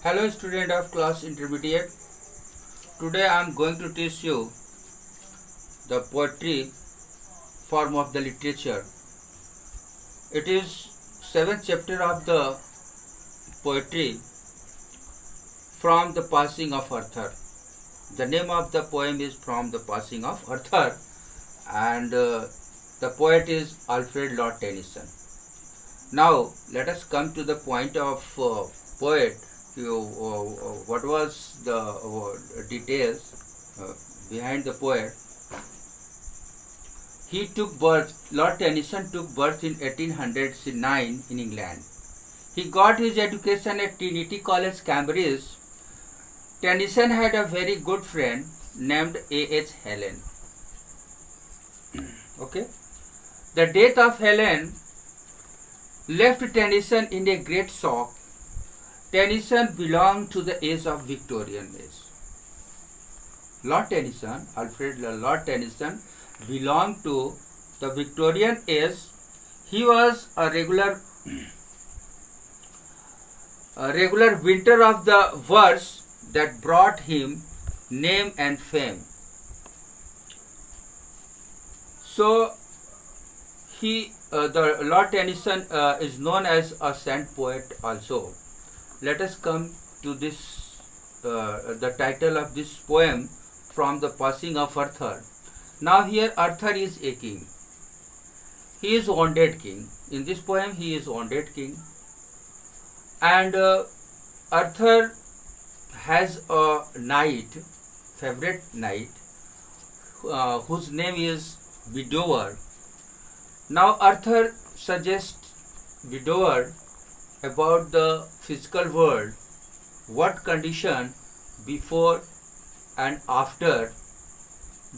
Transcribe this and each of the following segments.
Hello student of class intermediate. Today I am going to teach you the poetry form of the literature. It is seventh chapter of the poetry From the Passing of Arthur. The name of the poem is From the Passing of Arthur, and the poet is Alfred Lord Tennyson. Now let us come to the point of poet. What was the details behind the poet? Lord Tennyson took birth in 1809 in England. He got his education at Trinity College, Cambridge. Tennyson had a very good friend named A.H. Helen. Okay. The death of Helen left Tennyson in a great shock. Tennyson belonged to the age of Victorian age. Lord Tennyson, Alfred Lord Tennyson, belonged to the Victorian age. He was a regular winter of the verse that brought him name and fame. So the Lord Tennyson is known as a saint poet also. Let us come to this, the title of this poem, From the Passing of Arthur. Now here Arthur is a king. He is wounded king. In this poem he is wounded king. And Arthur has a knight, favorite knight, whose name is Widower. Now Arthur suggests Widower about the physical world, what condition before and after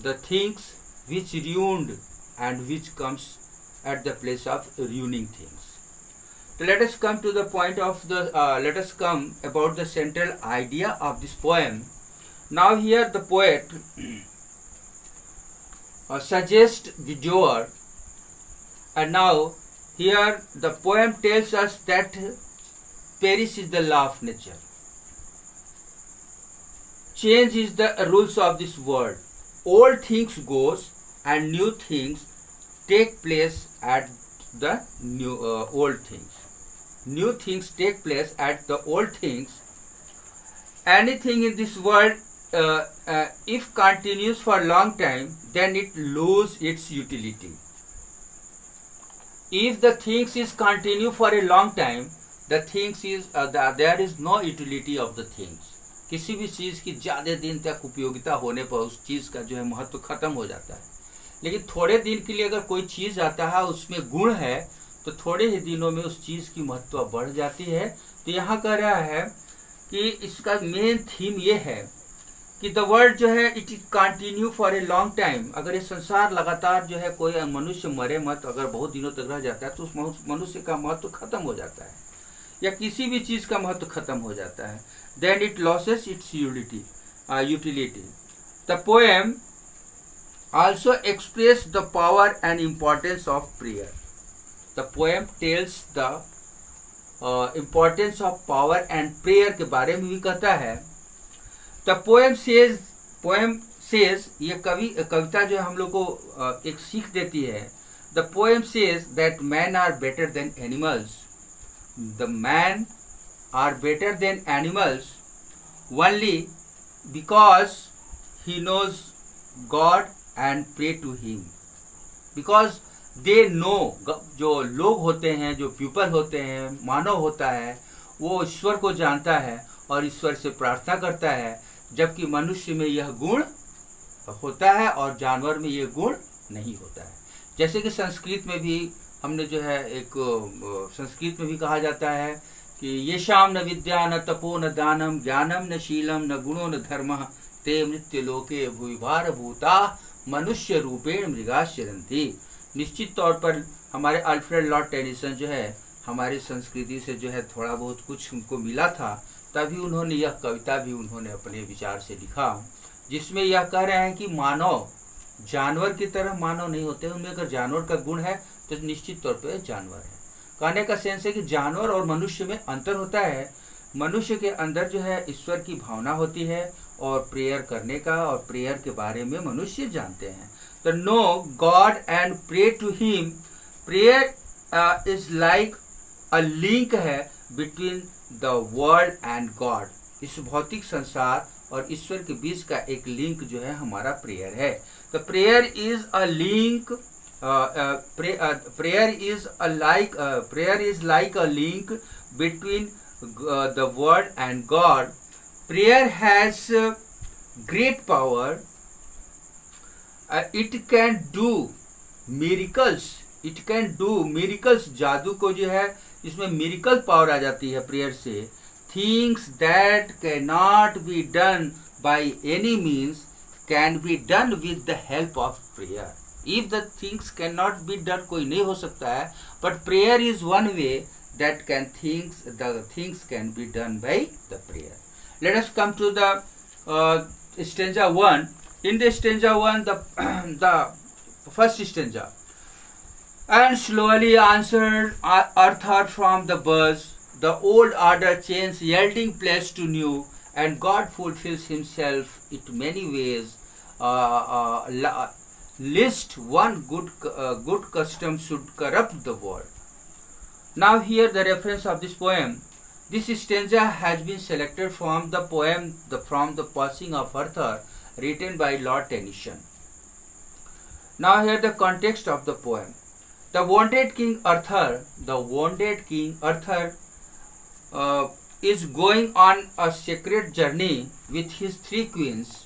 the things which ruined and which comes at the place of ruining things. So let us come to the point of the let us come about the central idea of this poem. Now here the poet suggests widower, and now here the poem tells us that perish is the law of nature. Change is the rules of this world. Old things goes and new things take place at the new old things. New things take place at the old things. Anything in this world, if continues for a long time, then it loses its utility. If the things is continue for a long time, the things is there is no utility of the things. किसी भी चीज़ की ज़्यादा दिन तक उपयोगिता होने पर उस चीज़ का जो है महत्व खत्म हो जाता है. लेकिन थोड़े दिन के लिए अगर कोई चीज़ आता है, उसमें गुण है, तो थोड़े ही दिनों में उस चीज़ की महत्व बढ़ जाती है. तो यहाँ कह रहा है कि इसका मेन थीम ये है कि द वर्ल्ड जो है it is continue for a long time. अगर ये संसार लगातार जो है, कोई मनुष्य मरे मत, अगर बहुत दिनों तक रह जाता है तो उस मनुष्य का महत्व खत्म हो जाता है, या किसी भी चीज़ का महत्व खत्म हो जाता है. Then it loses its utility. The poem also express the power and importance of prayer. The poem tells the importance of power and prayer के बारे में भी कहता है. The poem says ये कविता जो हम लोग को एक सीख देती है. The poem says that men are better than animals. The men are better than animals only because he knows God and pray to him. Because they know, जो लोग होते हैं, जो पीपल होते हैं, मानव होता है, वो ईश्वर को जानता है और ईश्वर से प्रार्थना करता है, जबकि मनुष्य में यह गुण होता है और जानवर में यह गुण नहीं होता है. जैसे कि संस्कृत में भी हमने जो है एक संस्कृत में भी कहा जाता है कि ये शाम न विद्या न तपो न दानम ज्ञानम न शीलम न गुणो न धर्म ते मृत्यु लोके भूभार भूता मनुष्य रूपेण मृगाश्चरन्ति. निश्चित तौर पर हमारे अल्फ्रेड लॉर्ड टेनिसन जो है, हमारी संस्कृति से जो है थोड़ा बहुत कुछ उनको मिला था, तभी उन्होंने यह कविता भी उन्होंने अपने विचार से लिखा, जिसमें यह कह रहे हैं कि मानव जानवर की तरह मानव नहीं होते. उनमें अगर जानवर का गुण है तो निश्चित तौर पर जानवर है. कहने का सेंस है कि जानवर और मनुष्य में अंतर होता है. मनुष्य के अंदर जो है ईश्वर की भावना होती है और प्रेयर करने का, और प्रेयर के बारे में मनुष्य जानते हैं। तो know God and pray to him, prayer is like a link है between the world and God. इस भौतिक संसार और ईश्वर के बीच का एक लिंक जो है हमारा प्रेयर है। तो prayer is a link, prayer is like a link between the world and God. Prayer has great power. It can do miracles. It can do miracles. जादू को जो है इसमें मिरेकल पावर आ जाती है प्रेयर से। Things that cannot be done by any means can be done with the help of prayer. If the things cannot be done, कोई नहीं हो सकता है, but prayer is one way that the things can be done by the prayer. Let us come to the stanza 1. In the stanza 1, the first stanza. And slowly answered Arthur from the buzz, the old order changes yielding place to new, and God fulfills himself in many ways. Lest one good custom should corrupt the world. Now here the reference of this poem. This stanza has been selected from the poem from the Passing of Arthur, written by Lord Tennyson. Now here the context of the poem. The wounded King Arthur is going on a sacred journey with his 3 queens,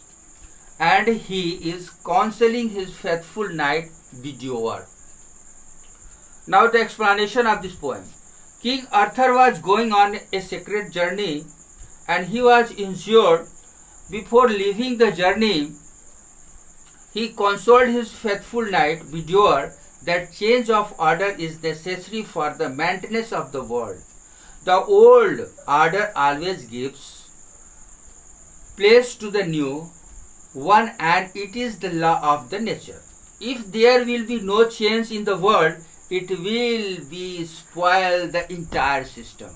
and he is counseling his faithful knight Bedivere. Now the explanation of this poem. King Arthur was going on a sacred journey, and he was injured. Before leaving the journey, he consoled his faithful knight Bedivere that change of order is necessary for the maintenance of the world. The old order always gives place to the new one, and it is the law of the nature. If there will be no change in the world, it will be spoil the entire system.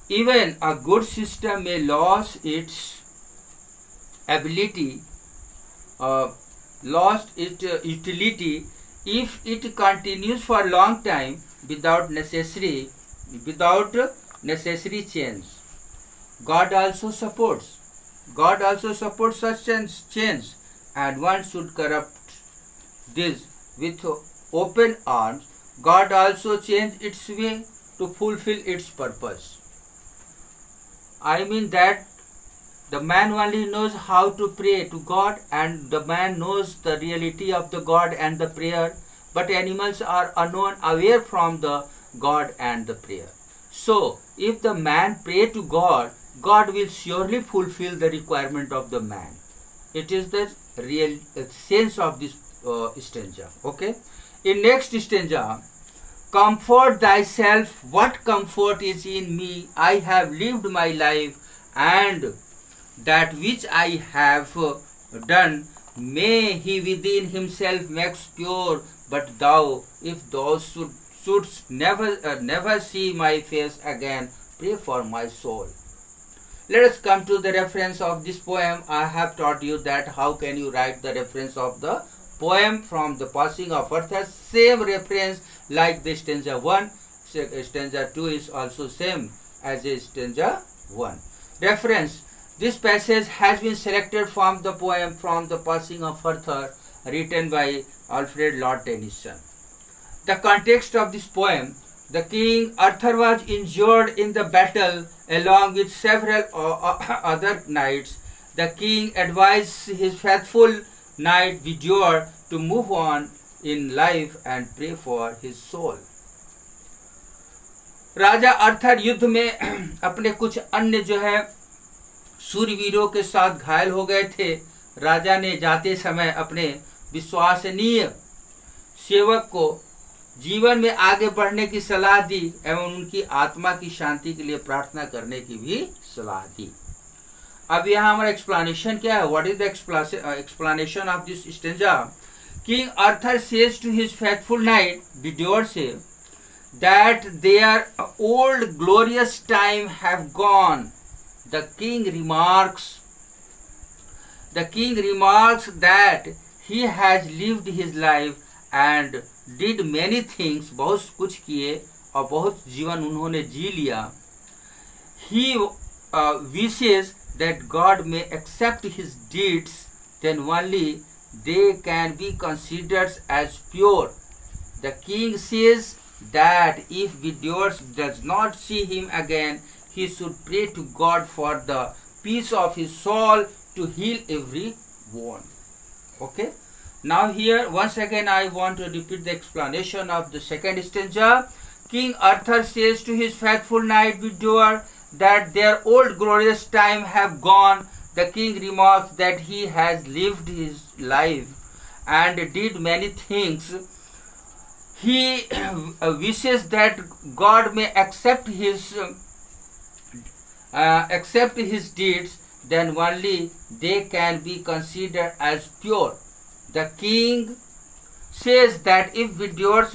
Even a good system may lose its ability, lost its utility if it continues for a long time without necessary change. God also supports such change, and one should corrupt this with open arms. God also changed its way to fulfill its purpose. I mean that the man only knows how to pray to God, and the man knows the reality of the God and the prayer, but animals are unaware from the God and the prayer. So, if the man pray to God, God will surely fulfill the requirement of the man. It is the real sense of this stanza. Okay. In next stanza, comfort thyself. What comfort is in me? I have lived my life, and that which I have done, may he within himself makes pure. But thou, if thou shouldst never see my face again, pray for my soul. Let us come to the reference of this poem. I have taught you that how can you write the reference of the poem from the Passing of Arthur. Same reference like the stanza 1. Stanza 2 is also same as a stanza 1. Reference. This passage has been selected from the poem from the Passing of Arthur, written by Alfred Lord Tennyson. The context of this poem. The King Arthur was injured in the battle along with several other knights. The king advised his faithful knight Bedivere to move on in life and pray for his soul. राजा अर्थर युद्ध में अपने कुछ अन्य जो है सूरवीरों के साथ घायल हो गए थे। राजा ने जाते समय अपने विश्वसनीय सेवक को जीवन में आगे बढ़ने की सलाह दी एवं उनकी आत्मा की शांति के लिए प्रार्थना करने की भी सलाह दी। अब यहाँ हमारा एक्सप्लेनेशन क्या है? What is the explanation of this stanza? King Arthur says to his faithful knight Bedivere से, that their old glorious time have gone. The king remarks that he has lived his life and did many things, बहुत कुछ किए और बहुत जीवन उन्होंने जी लिया. He wishes that God may accept his deeds, then only they can be considered as pure. The king says that if Vidyors does not see him again, he should pray to God for the peace of his soul to heal every wound. Okay. Now here once again I want to repeat the explanation of the second stanza. King Arthur says to his faithful knight Vidyor that their old glorious time have gone. The king remarks that he has lived his life and did many things. He wishes that God may accept his deeds, then only they can be considered as pure. The king says that if Vidyors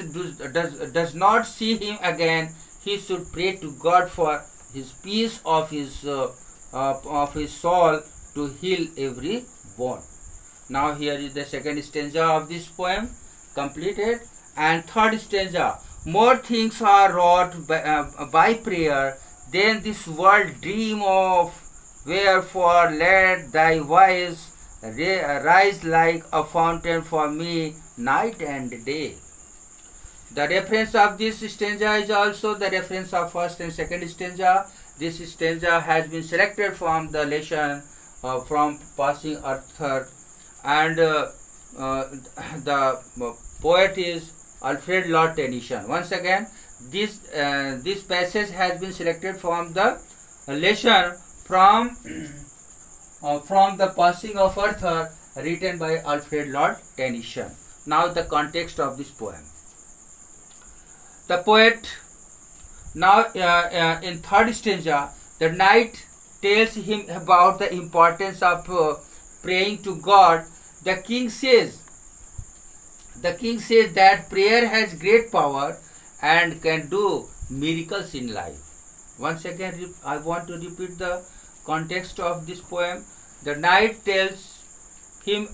does not see him again, he should pray to God for his peace of his soul to heal every bone. Now here is the second stanza of this poem completed, and third stanza. More things are wrought by prayer than this world dream of. Wherefore let thy voice rise like a fountain for me night and day. The reference of this stanza is also the reference of first and second stanza. This stanza has been selected from the lesson from Passing Arthur, and the poet is Alfred Lord Tennyson. Once again, this passage has been selected from the lesson from the Passing of Arthur, written by Alfred Lord Tennyson. Now the context of this poem. The poet now in third stanza, the knight tells him about the importance of praying to God. The king says that prayer has great power and can do miracles in life. Once again, I want to repeat the context of this poem. The knight tells him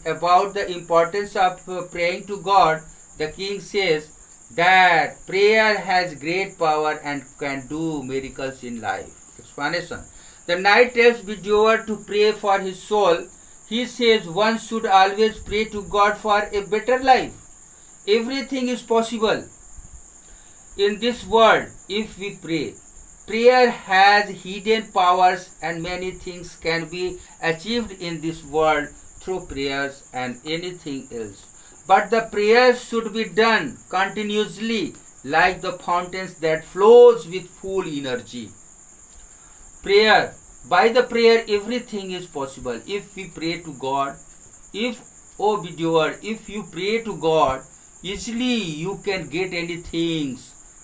about the importance of praying to God. The king says that prayer has great power and can do miracles in life. Explanation. The knight tells Vidyor to pray for his soul. He says one should always pray to God for a better life. Everything is possible in this world if we pray. Prayer has hidden powers and many things can be achieved in this world through prayers and anything else. But the prayers should be done continuously like the fountains that flows with full energy. By the prayer everything is possible. If we pray to God, if you pray to God, easily you can get anything,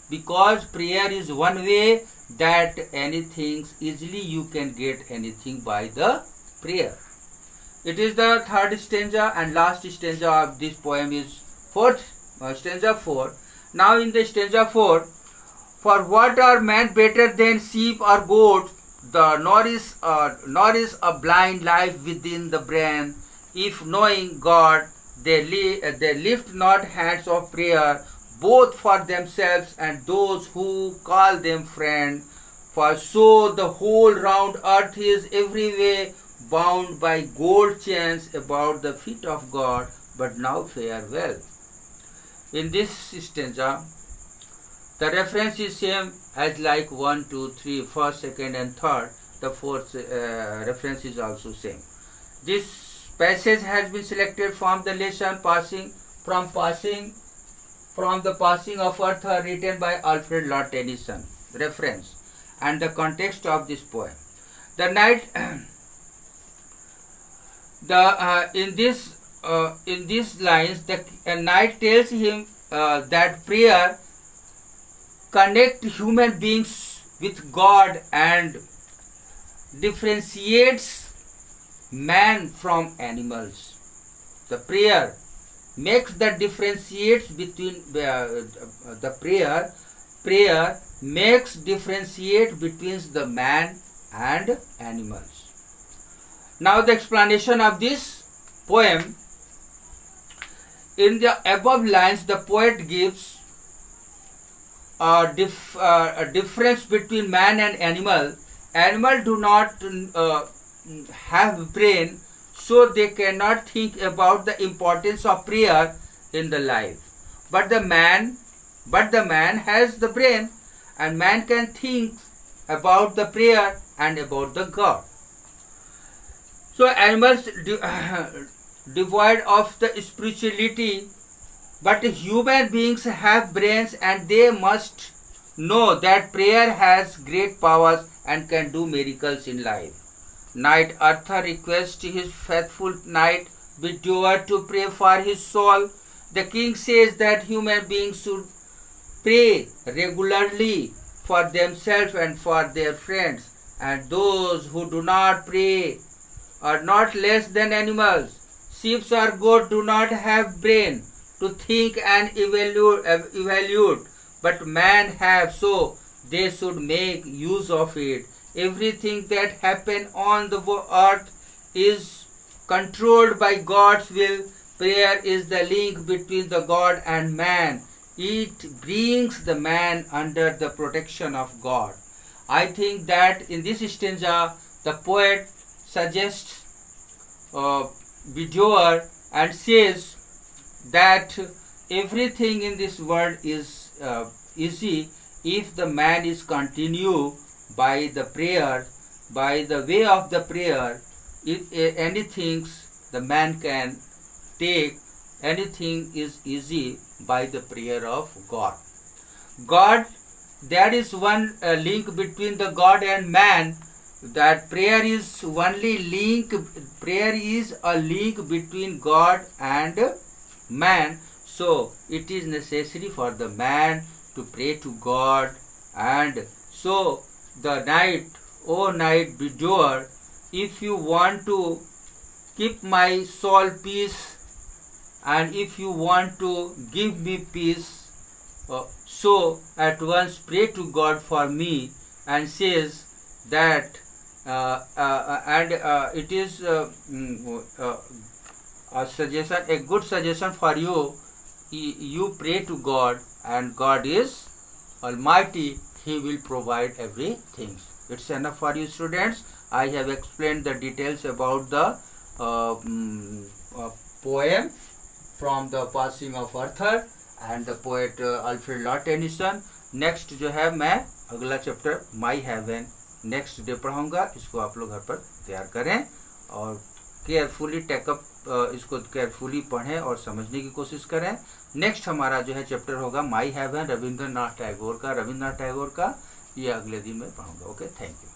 because prayer is one way that anything, easily you can get anything by the prayer. It is the third stanza, and last stanza of this poem is stanza 4. Now in the stanza 4, for what are man better than sheep or goats, the nourish a blind life within the brain. If knowing God, they lift not hands of prayer, both for themselves and those who call them friend. For so the whole round earth is every way bound by gold chains about the feet of God, but now farewell. In this stanza, the reference is same as like 1, 2, 3, first, second and third. The fourth reference is also same. This passage has been selected from the lesson from the Passing of Arthur, written by Alfred Lord Tennyson. Reference and the context of this poem. The knight in these lines, the knight tells him that prayer connects human beings with God and differentiates man from animals. The prayer makes the differentiates between the prayer makes differentiate between the man and animals. Now the explanation of this poem. In the above lines, the poet gives a difference between man and animal. Animal do not have brain, so they cannot think about the importance of prayer in the life. But the man has the brain, and man can think about the prayer and about the God. So animals devoid of the spirituality, but human beings have brains, and they must know that prayer has great powers and can do miracles in life. Knight Arthur requests his faithful knight Bedivere to pray for his soul. The king says that human beings should pray regularly for themselves and for their friends, and those who do not pray are not less than animals. Sheep or goat do not have brain to think and evaluate, but man have, so they should make use of it. Everything that happens on the earth is controlled by God's will. Prayer is the link between the God and man. It brings the man under the protection of God. I think that in this stanza, the poet suggests Bedivere and says that everything in this world is easy if the man is continue by the prayer, by the way of the prayer. If anything the man can take, anything is easy by the prayer of God. God, there is one link between the God and man, that prayer is only link, prayer is a link between God and man. So it is necessary for the man to pray to God. And so the knight, O knight Bedivere, if you want to keep my soul peace, and if you want to give me peace, so at once pray to God for me. And says that it is a suggestion, a good suggestion for you. You pray to God, and God is Almighty. He will provide everything. It's enough for you, students. I have explained the details about the poem from the passing of Arthur and the poet Alfred Lord Tennyson. Next जो है मैं अगला chapter my heaven next day पढ़ाऊंगा. इसको आप लोग घर पर तैयार करें और केयरफुली टेकअप, इसको केयरफुली पढ़ें और समझने की कोशिश करें. नेक्स्ट हमारा जो है चैप्टर होगा माई हेवन रविंद्रनाथ टैगोर का. ये अगले दिन मैं पढ़ाऊंगा. Okay, thank you.